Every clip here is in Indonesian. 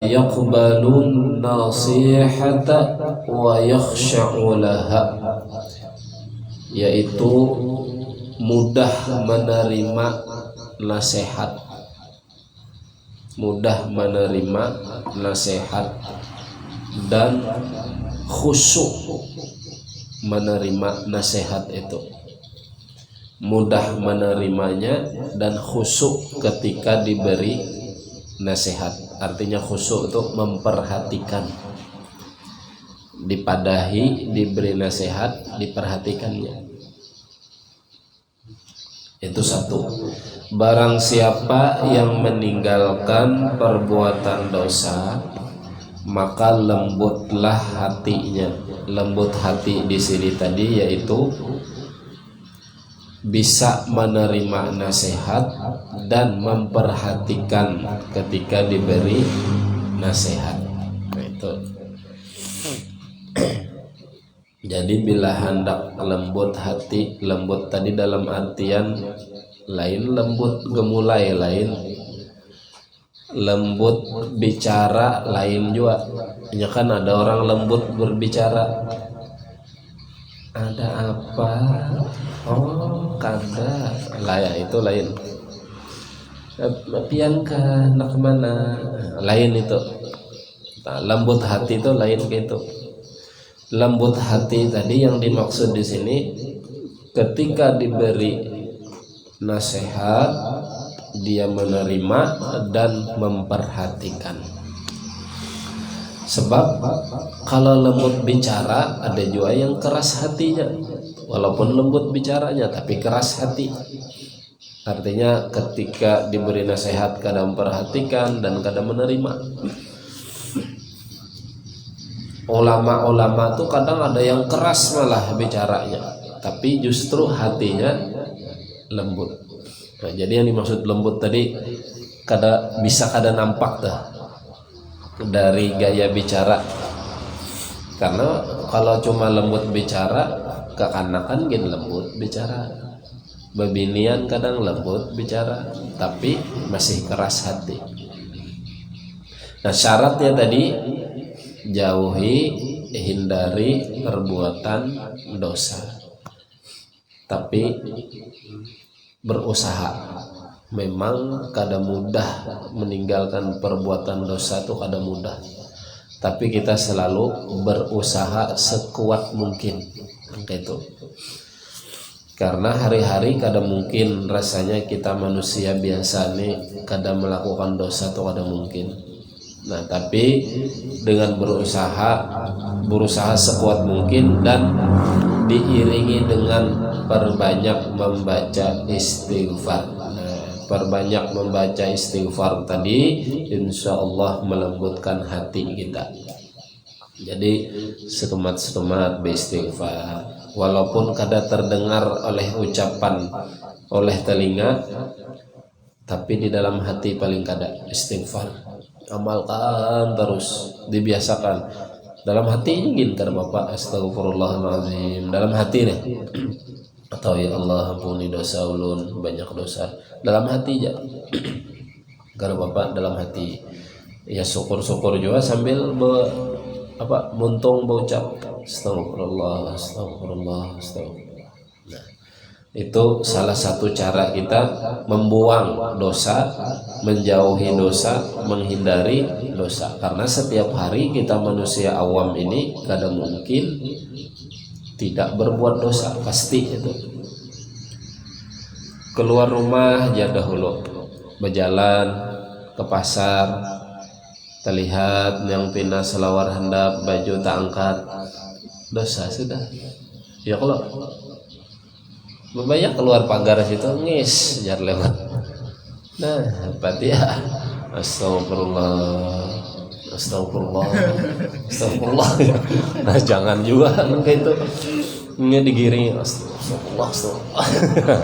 yaqbalun nasihata wa yakhsha'u laha, yaitu mudah menerima nasihat, dan khusyuk menerima nasihat itu, mudah menerimanya dan khusyuk ketika diberi nasihat. Artinya khusyuk itu memperhatikan, dipadahi, diberi nasihat, diperhatikannya. Itu satu. Barang siapa yang meninggalkan perbuatan dosa, maka lembutlah hatinya. Lembut hati di sini tadi yaitu bisa menerima nasihat dan memperhatikan ketika diberi nasihat. Nah, itu. Jadi bila hendak lembut hati, lembut tadi dalam artian lain, lembut gemulai lain, lembut bicara lain juga. Ya kan ada orang lembut berbicara, ada apa? Oh, kada lah ya, itu lain. Pian ka nak mana? Lain itu. Nah, lembut hati itu lain gitu. Lembut hati tadi yang dimaksud di sini ketika diberi nasihat dia menerima dan memperhatikan. Sebab kalau lembut bicara ada juga yang keras hatinya, walaupun lembut bicaranya tapi keras hati. Artinya ketika diberi nasihat kadang memperhatikan dan kadang menerima. Ulama-ulama tuh kadang ada yang keras malah bicaranya, tapi justru hatinya lembut. Nah, jadi yang dimaksud lembut tadi bisa nampak dah dari gaya bicara. Karena kalau cuma lembut bicara, kekanakan gini lembut bicara, bebinian kadang lembut bicara, tapi masih keras hati. Nah, syaratnya tadi jauhi, hindari perbuatan dosa, tapi berusaha. Memang kada mudah meninggalkan perbuatan dosa itu, kada mudah, tapi kita selalu berusaha sekuat mungkin gitu. Karena hari-hari kada mungkin rasanya kita manusia biasa nih kada melakukan dosa atau kada mungkin. Nah, tapi dengan berusaha sekuat mungkin dan diiringi dengan perbanyak membaca istighfar. Nah, perbanyak membaca istighfar tadi insya Allah melembutkan hati kita. Jadi sekemat-sekemat beristighfar, walaupun kada terdengar oleh ucapan, oleh telinga, tapi di dalam hati paling kada istighfar. Amalkan terus, dibiasakan. Dalam hati ingin kada Bapak astagfirullahaladzim dalam hati nih. Atau ya Allah ampuni dosa ulun, banyak dosa. Dalam hati aja. Kada Bapak dalam hati. Ya syukur-syukur juga sambil muntung berucap astagfirullah, astagfirullah, astagfirullah. Nah, itu salah satu cara kita membuang dosa, menjauhi dosa, menghindari dosa. Karena setiap hari kita manusia awam ini kada mungkin tidak berbuat dosa, pasti itu. Keluar rumah aja dahulu, berjalan ke pasar, terlihat yang pindah selawar handap, baju tak angkat, dosa sudah. Ya kalau banyak keluar pagar situ ngis jar lewat. Nah, Fatihah. Astagfirullah. Astagfirullah. Astagfirullah. Nah, jangan juga kayak itu. Ini digiring astagfirullah, astagfirullah.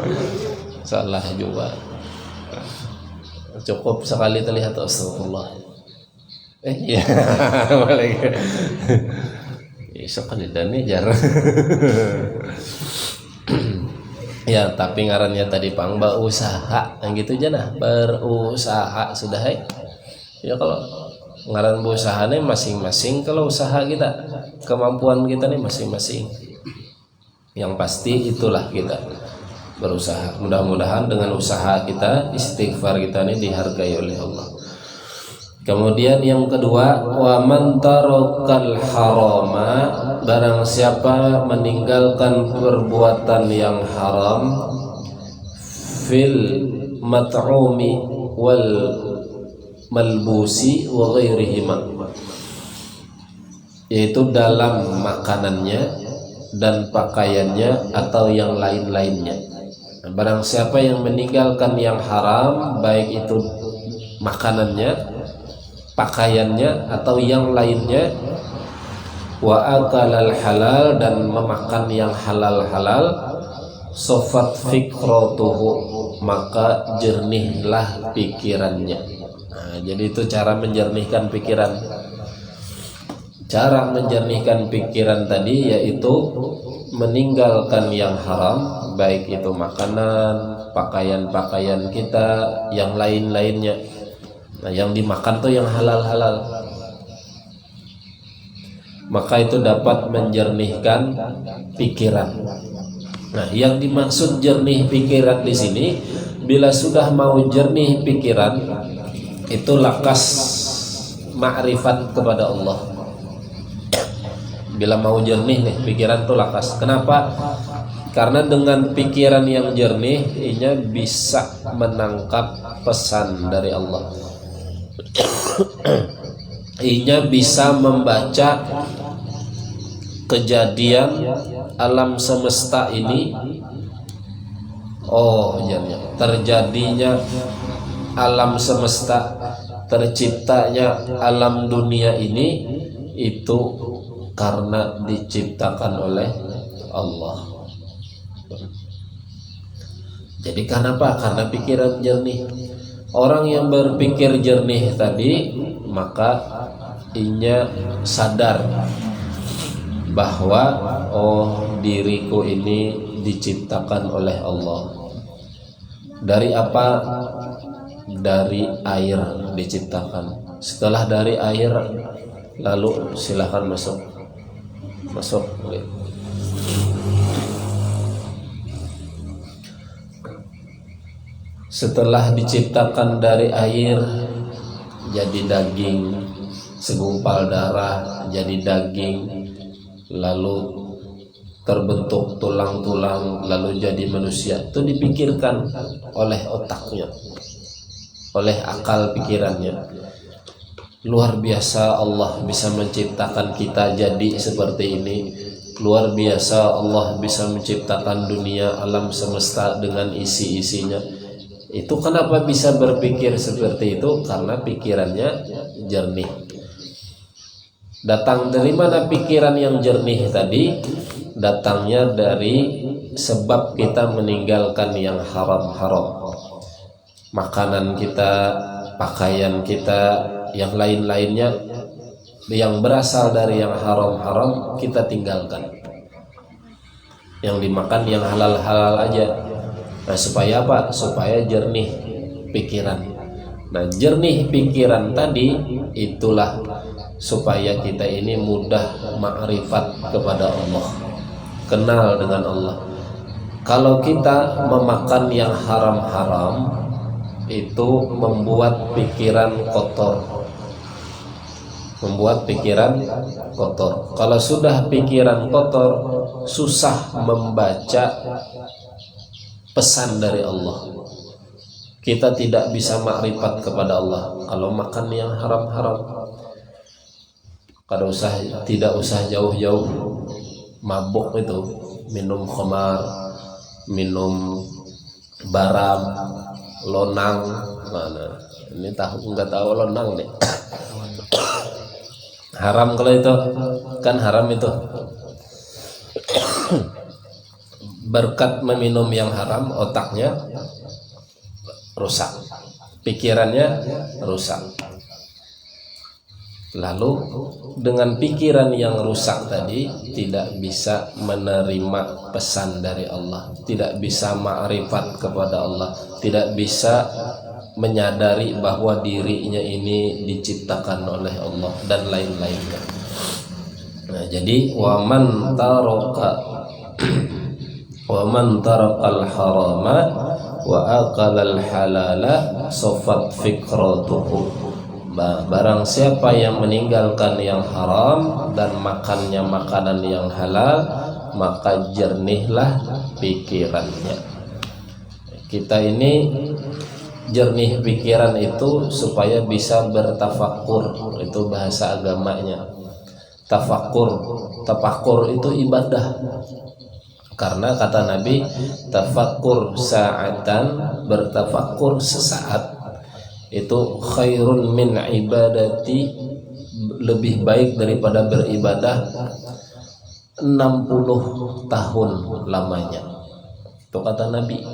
Salah juga. Cukup sekali terlihat astagfirullah. Iya, balik. Isok kan dani jar. Ya, tapi ngarannya tadi pang berusaha, yang gitu aja nah, berusaha sudah ya kalau ngaran berusaha nih masing-masing. Kalau usaha kita, kemampuan kita nih masing-masing. Yang pasti itulah kita berusaha. Mudah-mudahan dengan usaha kita, istighfar kita ini dihargai oleh Allah. Kemudian yang kedua, wa man tarakal harama, barang siapa meninggalkan perbuatan yang haram, fil mat'umi wal malbusi wa ghairihima, yaitu dalam makanannya dan pakaiannya atau yang lain-lainnya. Barang siapa yang meninggalkan yang haram, baik itu makanannya, pakaiannya atau yang lainnya, wa akalal halal, dan memakan yang halal-halal, sofat fikratuhu, maka jernihlah pikirannya. Nah, jadi itu cara menjernihkan pikiran. Cara menjernihkan pikiran tadi yaitu meninggalkan yang haram, baik itu makanan, pakaian-pakaian kita, yang lain-lainnya. Nah, yang dimakan tuh yang halal-halal. Maka itu dapat menjernihkan pikiran. Nah, yang dimaksud jernih pikiran di sini, bila sudah mau jernih pikiran, itu lakas ma'rifat kepada Allah. Bila mau jernih nih pikiran tuh lakas. Kenapa? Karena dengan pikiran yang jernih, inya bisa menangkap pesan dari Allah. Inya bisa membaca kejadian alam semesta ini. Oh, terjadinya alam semesta, terciptanya alam dunia ini itu karena diciptakan oleh Allah. Jadi kenapa? Karena pikiran jernih. Orang yang berpikir jernih tadi, maka inya sadar bahwa oh, diriku ini diciptakan oleh Allah. Dari apa? Dari air diciptakan. Setelah dari air, lalu silahkan masuk. Setelah diciptakan dari air, jadi daging, segumpal darah jadi daging, lalu terbentuk tulang-tulang, lalu jadi manusia. Itu dipikirkan oleh otaknya, oleh akal pikirannya. Luar biasa Allah bisa menciptakan kita jadi seperti ini. Luar biasa Allah bisa menciptakan dunia alam semesta dengan isi-isinya. Itu kenapa bisa berpikir seperti itu? Karena pikirannya jernih. Datang dari mana pikiran yang jernih tadi? Datangnya dari sebab kita meninggalkan yang haram-haram. Makanan kita, pakaian kita, yang lain-lainnya yang berasal dari yang haram-haram kita tinggalkan. Yang dimakan yang halal-halal aja. Nah, supaya apa? Supaya jernih pikiran. Nah, jernih pikiran tadi itulah supaya kita ini mudah ma'rifat kepada Allah, kenal dengan Allah. Kalau kita memakan yang haram-haram, itu membuat pikiran kotor. Membuat pikiran kotor. Kalau sudah pikiran kotor, susah membaca pesan dari Allah. Kita tidak bisa makrifat kepada Allah kalau makan yang haram-haram. Tidak usah jauh-jauh mabuk itu, minum khamar, minum baram, lonang. Mana? Ini nggak tahu lonang nih. Haram kalau itu, kan haram itu. Berkat meminum yang haram, otaknya rusak, pikirannya rusak. Lalu dengan pikiran yang rusak tadi tidak bisa menerima pesan dari Allah, tidak bisa ma'rifat kepada Allah, tidak bisa menyadari bahwa dirinya ini diciptakan oleh Allah dan lain-lainnya. Nah, jadi waman tarakal harama wa aqalal halala sofat fikratuhu. Barang siapa yang meninggalkan yang haram dan makannya makanan yang halal, maka jernihlah pikirannya. Kita ini jernih pikiran itu supaya bisa bertafakur, itu bahasa agamanya. Tafakur itu ibadah. Karena kata Nabi, tafakur sa'atan, bertafakur sesaat itu khairun min ibadati, lebih baik daripada beribadah 60 tahun lamanya. Itu kata Nabi.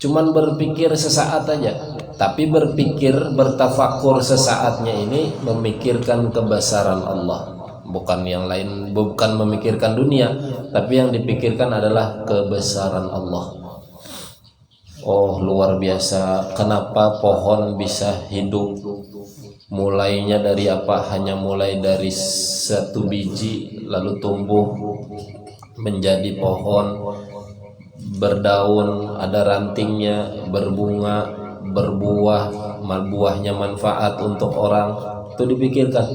Cuman berpikir sesaat aja, tapi bertafakur sesaatnya ini memikirkan kebesaran Allah, bukan yang lain, bukan memikirkan dunia, tapi yang dipikirkan adalah kebesaran Allah. Oh, luar biasa, kenapa pohon bisa hidup? Mulainya dari apa? Hanya mulai dari satu biji, lalu tumbuh menjadi pohon, berdaun, ada rantingnya, berbunga, berbuah, buahnya manfaat untuk orang. Itu dipikirkan.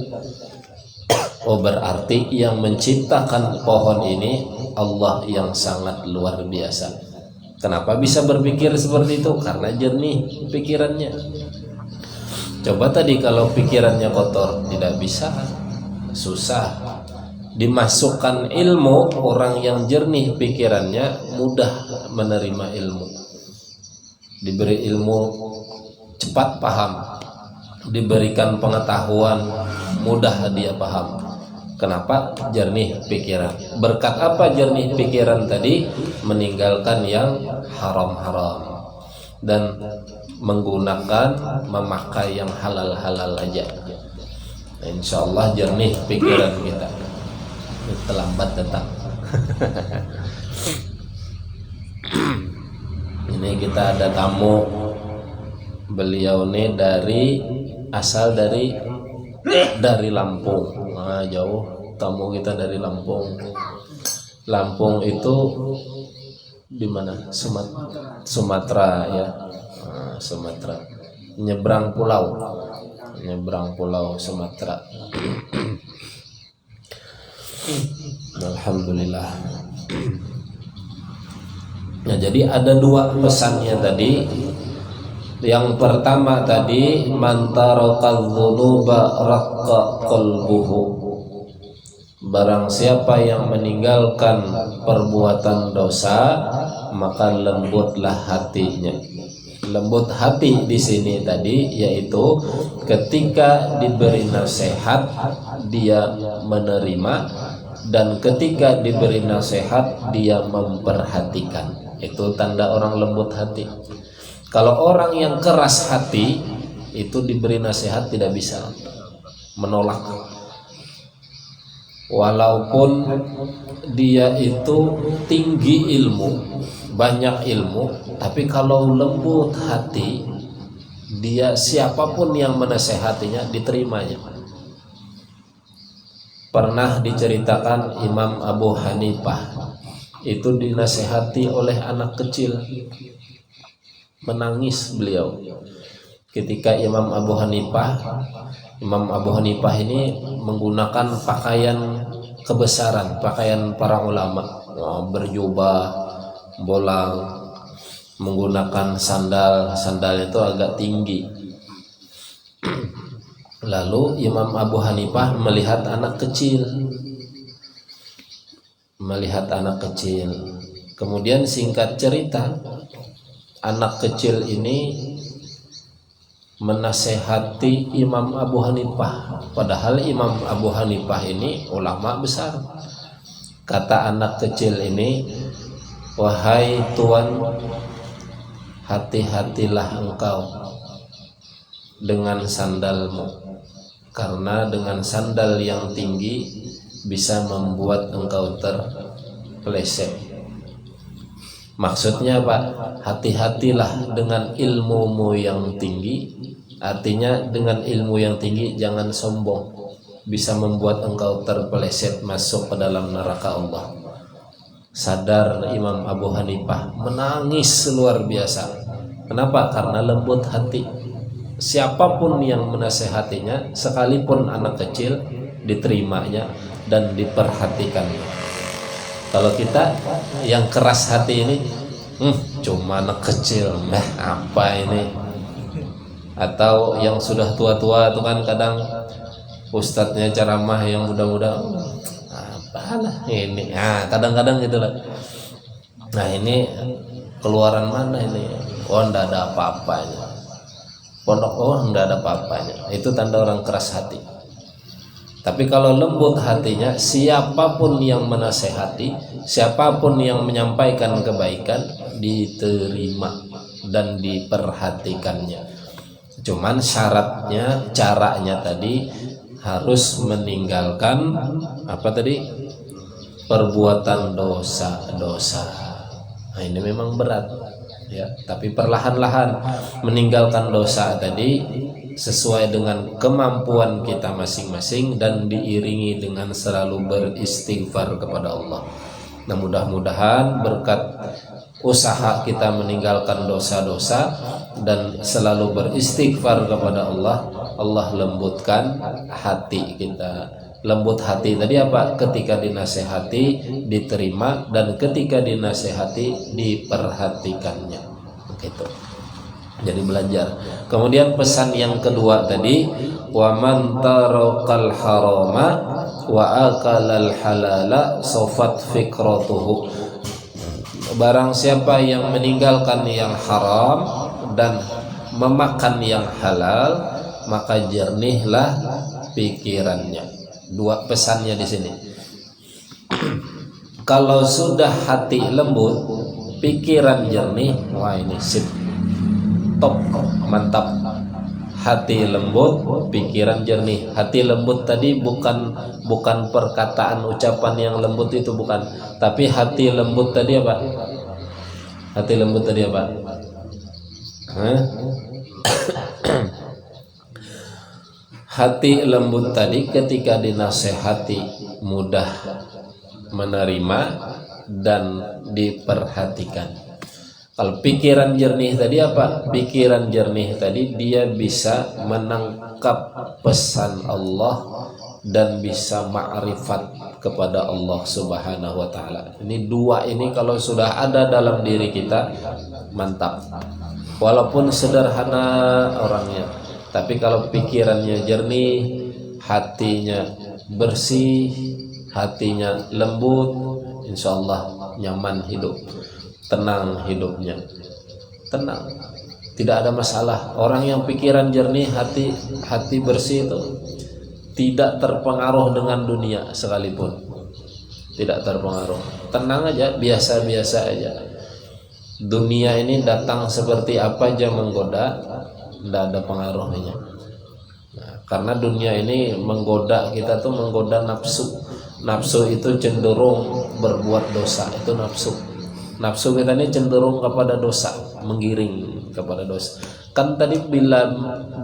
Oh, berarti yang menciptakan pohon ini Allah yang sangat luar biasa. Kenapa bisa berpikir seperti itu? Karena jernih pikirannya. Coba tadi kalau pikirannya kotor, tidak bisa, susah. Dimasukkan ilmu, orang yang jernih pikirannya mudah menerima ilmu. Diberi ilmu cepat paham, diberikan pengetahuan mudah dia paham. Kenapa? Jernih pikiran. Berkat apa jernih pikiran tadi? Meninggalkan yang haram-haram dan menggunakan, memakai yang halal-halal aja. Insya Allah jernih pikiran kita. Terlambat datang. Ini kita ada tamu. Beliau ini asal dari Lampung. Nah, jauh tamu kita dari Lampung. Lampung itu di mana? Sumatera ya. Nah, Sumatera. Nyebrang pulau Sumatera. Alhamdulillah. Nah, jadi ada dua pesannya tadi. Yang pertama tadi, man tarakadz dzunuba raqqa qalbuhu. Barang siapa yang meninggalkan perbuatan dosa, maka lembutlah hatinya. Lembut hati di sini tadi yaitu ketika diberi nasihat dia menerima, dan ketika diberi nasihat dia memperhatikan. Itu tanda orang lembut hati. Kalau orang yang keras hati itu diberi nasihat tidak bisa, menolak. Walaupun dia itu tinggi ilmu, banyak ilmu, tapi kalau lembut hati, dia siapapun yang menasehatinya diterimanya. Pernah diceritakan Imam Abu Hanifah itu dinasehati oleh anak kecil. Menangis beliau ketika Imam Abu Hanifah ini menggunakan pakaian kebesaran, pakaian para ulama, berjubah, bolang, menggunakan sandal itu agak tinggi. Lalu Imam Abu Hanifah melihat anak kecil, kemudian singkat cerita, anak kecil ini menasehati Imam Abu Hanifah, padahal Imam Abu Hanifah ini ulama besar. Kata anak kecil ini, wahai tuan, hati-hatilah engkau dengan sandalmu, karena dengan sandal yang tinggi bisa membuat engkau terpeleset. Maksudnya Pak, hati-hatilah dengan ilmumu yang tinggi. Artinya dengan ilmu yang tinggi jangan sombong, bisa membuat engkau terpeleset masuk ke dalam neraka Allah. Sadar Imam Abu Hanifah menangis luar biasa. Kenapa? Karena lembut hati. Siapapun yang menasehatinya, sekalipun anak kecil, diterimanya dan diperhatikannya. Kalau kita yang keras hati ini, cuma anak kecil, apa ini? Atau yang sudah tua-tua itu kan kadang ustadznya ceramah yang muda-muda, apalah ini, kadang-kadang gitulah. Nah ini keluaran mana ini? Oh ndak ada apa-apanya. Pondok ndak ada apa-apanya. Itu tanda orang keras hati. Tapi kalau lembut hatinya, siapapun yang menasehati, siapapun yang menyampaikan kebaikan, diterima dan diperhatikannya. Cuman syaratnya, caranya tadi harus meninggalkan apa tadi? Perbuatan dosa-dosa. Nah, ini memang berat ya, tapi perlahan-lahan meninggalkan dosa tadi sesuai dengan kemampuan kita masing-masing dan diiringi dengan selalu beristighfar kepada Allah. Nah, mudah-mudahan berkat usaha kita meninggalkan dosa-dosa dan selalu beristighfar kepada Allah, Allah lembutkan hati kita. Lembut hati tadi apa? Ketika dinasehati diterima, dan ketika dinasehati diperhatikannya. Begitu. Jadi belajar. Kemudian pesan yang kedua tadi, wa man tarakal harama wa akalal halala sofat fikratuhu. Barang siapa yang meninggalkan yang haram dan memakan yang halal, maka jernihlah pikirannya. Dua pesannya di sini. Kalau sudah hati lembut, pikiran jernih, wah ini sip. Top, mantap. Hati lembut, pikiran jernih. Hati lembut tadi bukan perkataan ucapan yang lembut itu, bukan. Tapi hati lembut tadi apa? Hati lembut tadi apa? Hati lembut tadi ketika dinasehati mudah menerima dan diperhatikan. Kalau pikiran jernih tadi apa? Pikiran jernih tadi dia bisa menangkap pesan Allah dan bisa ma'rifat kepada Allah Subhanahu wa taala. Ini dua ini kalau sudah ada dalam diri kita, mantap. Walaupun sederhana orangnya, tapi kalau pikirannya jernih, hatinya bersih, hatinya lembut, insya Allah nyaman hidup. Tenang hidupnya, tenang, tidak ada masalah. Orang yang pikiran jernih, hati bersih itu tidak terpengaruh dengan dunia sekalipun, tidak terpengaruh, tenang aja, biasa-biasa aja. Dunia ini datang seperti apa aja menggoda, tidak ada pengaruhnya. Nah, karena dunia ini menggoda kita tuh, menggoda nafsu. Nafsu itu cenderung berbuat dosa, itu nafsu. Nafsu kita ini cenderung kepada dosa, menggiring kepada dosa. Kan tadi bila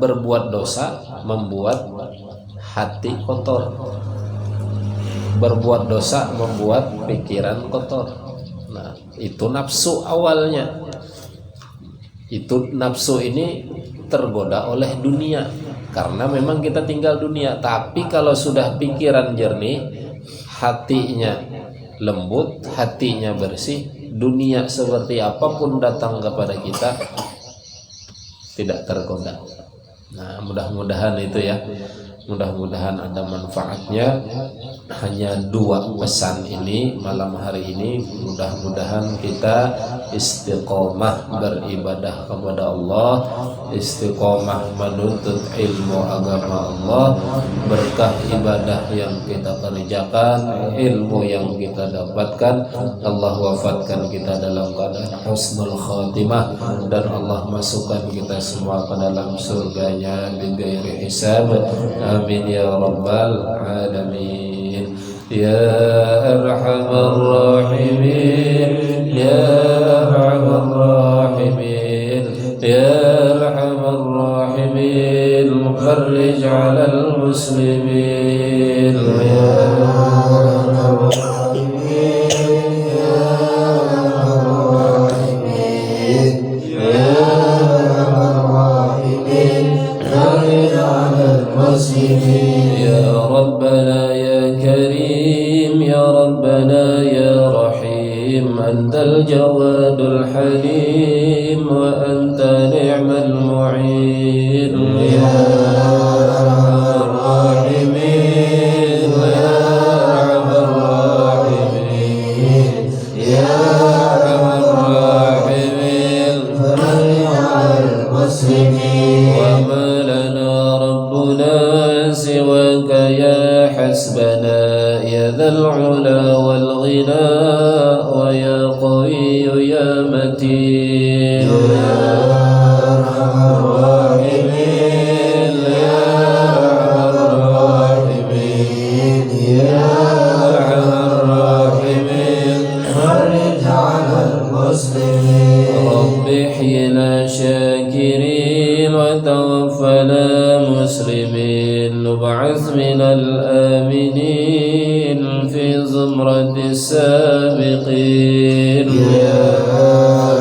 berbuat dosa membuat hati kotor, berbuat dosa membuat pikiran kotor. Nah, itu nafsu awalnya. Itu nafsu ini tergoda oleh dunia, karena memang kita tinggal dunia. Tapi kalau sudah pikiran jernih, hatinya lembut, hatinya bersih, dunia seperti apapun datang kepada kita tidak tergoda. Nah, mudah-mudahan itu ya, mudah-mudahan ada manfaatnya. Hanya dua pesan ini malam hari ini, mudah-mudahan kita istiqomah beribadah kepada Allah, istiqomah menuntut ilmu agama Allah, berkah ibadah yang kita kerjakan, ilmu yang kita dapatkan, Allah wafatkan kita dalam keadaan husnul khatimah, dan Allah masukkan kita semua ke dalam surganya bighairi hisab. Amin ya rabbal alamin. Ya arhamar rahimin, ya فرج على المسلمين يا يا ربنا يا كريم يا ربنا يا رحيم أنت الجواد الحليم وأنت نعم المعين يا الراحمين يا أرحم الراحمين يا أرحم الراحمين فرج على المسلمين وما لنا ربنا سواك يا حسبنا يا ذا العلا والغنى ويا قوي يا متين يا أرحم الراحمين يا أرحم الراحمين يا أرحم الراحمين فرج على المسلمين رب احينا شاكرين وتوفنا مسلمين نبعث من الآمنين في زمرة السابقين يا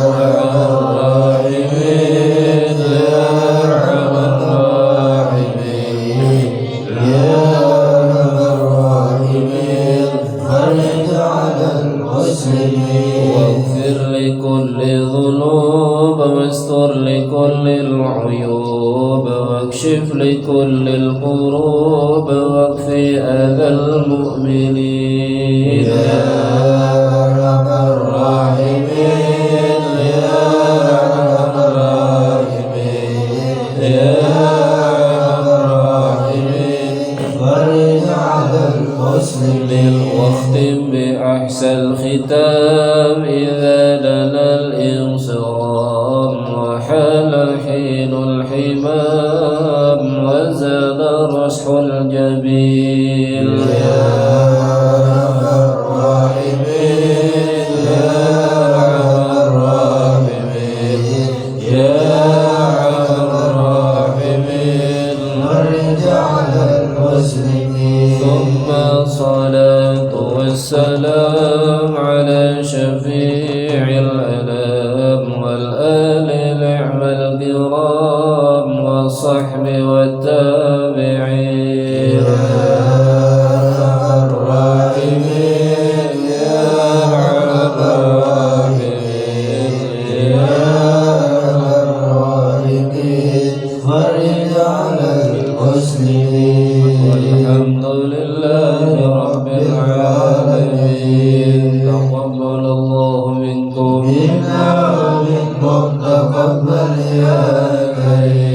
أرحم الراحمين يا أرحم الراحمين يا أرحم الراحمين فرج على المسلمين واغفر لكل ذنوب واستر لكل العيوب واكشف لكل الكروب واكفي أذى المؤمنين يا أرحم الراحمين يا أرحم الراحمين يا أرحم الراحمين فرج على المسلمين واختم بأحسن الختام إذا لنا الانصرام وحال حين الحمام وزاد رشح الجبين يا أرحم الراحمين يا أرحم الراحمين يا أرحم الراحمين فرج على المسلمين ثم الصلاة والسلام على شفيع الأنام والآل نعم الكرام والصحب والتابعين يا أرحم الراحمين يا أرحم الراحمين يا أرحم الراحمين فرج على المسلمين والحمد لله رب العالمين تقبل الله منكم منا ومنكم تقبل يا كريم